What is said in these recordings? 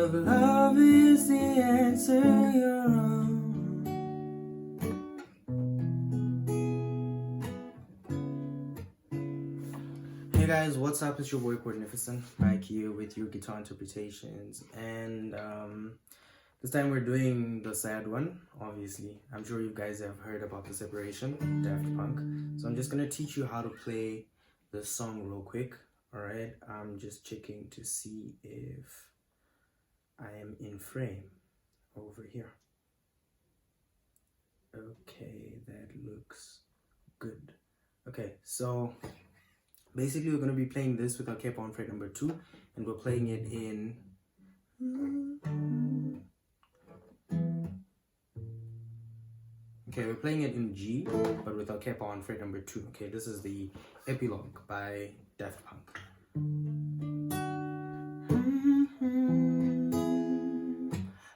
If love is the answer, you're wrong. Hey guys, what's up? It's your boy Magnificent back here with your guitar interpretations, and this time we're doing the sad one. Obviously, I'm sure you guys have heard about the separation, Daft Punk. So I'm just gonna teach you how to play the song real quick. All right, I'm just checking to see if I am in frame over here. Okay, that looks good. Okay, so basically we're going to be playing this with our cap on fret number 2, and we're playing it in we're playing it in G, but with our cap on fret number 2. Okay, this is the Epilogue by Daft Punk.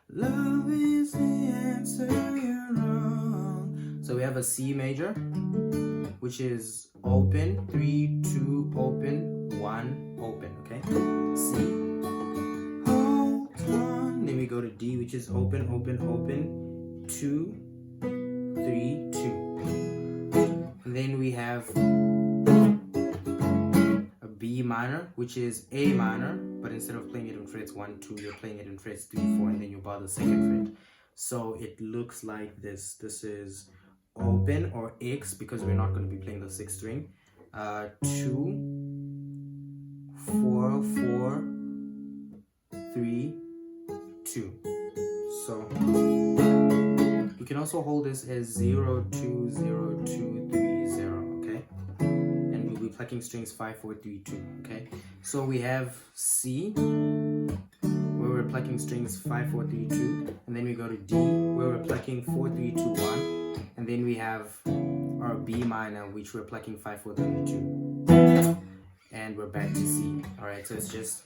Love is the answer, you're wrong. So we have a C major, which is open, 3, 2, open, 1, open, okay? C, hold on. Then we go to D, which is open, open, open, 2, 3, 2. And then we have a B minor, which is A minor, but instead of playing it in frets 1, 2, you're playing it in frets 3, 4, and then you bar the second fret. So it looks like this. This is open, or X, because we're not going to be playing the 6th string. 2, 4, 4, 3, 2. So you can also hold this as 0, 2, 0, 2, 3, 0, okay? And we'll be plucking strings 5, 4, 3, 2, okay? So we have C, where we're plucking strings 5, 4, 3, 2, and then we go to D, where we're plucking 4, 3, 2, 1. And then we have our B minor, which we're plucking 5, 4, 3, 2. And we're back to C. Alright, so it's just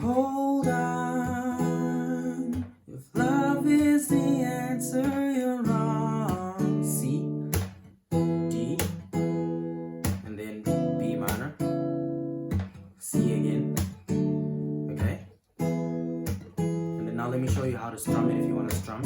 hold on. If love is the answer, you're wrong. C, D, and then B minor, C again. Okay? And then now let me show you how to strum it if you want to strum.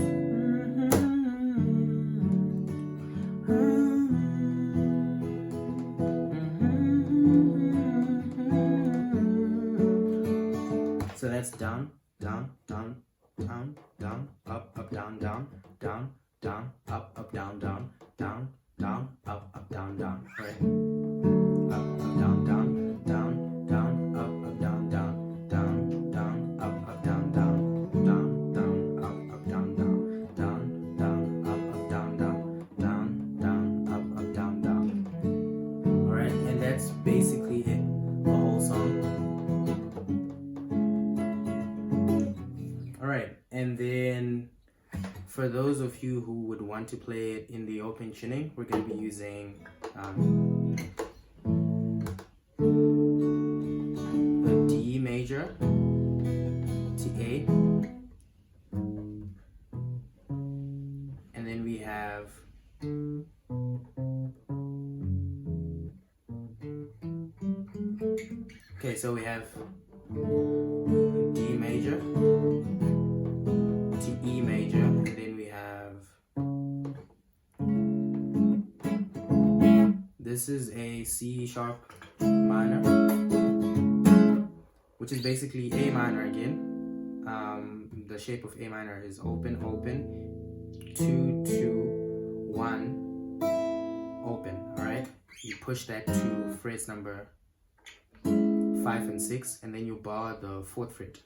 So that's down, down, down, down, down, up, up, down, down, down, down, up, up, down, down, down, down, up, up, down, down, right? Up, up, down, down, down, down, up, up, down, down, down, down, up, up, down, down, down, down, up, up, down, down, down, down, up, up, down, down, down, down, up, up, down, down. Alright, and that's basically it, the whole song. Alright, and then for those of you who would want to play it in the open tuning, we're going to be using the D major to A, and then we have so we have D major to E major, and then we have, this is a C sharp minor, which is basically A minor again. The shape of A minor is open, open, 2, 2, 1, open. Alright, you push that to phrase number 5 and 6, and then you bar the 4th fret.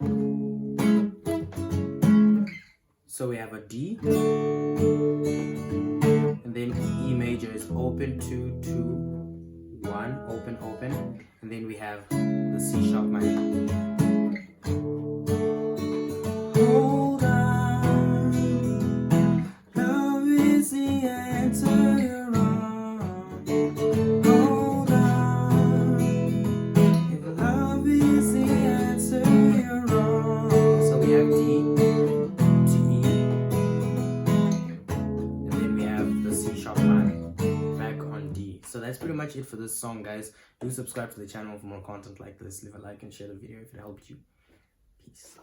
So we have a D, and then E major is open, 2, 2, 1, open, open, and then we have the C sharp minor. Hold on, love is the answer, you're wrong. Hold on, if love is the answer, you're wrong. So we have D to E, and then we have the C sharp minor back on D. So that's pretty much it for this song, guys. Do subscribe to the channel for more content like this. Leave a like and share the video if it helped you. Peace.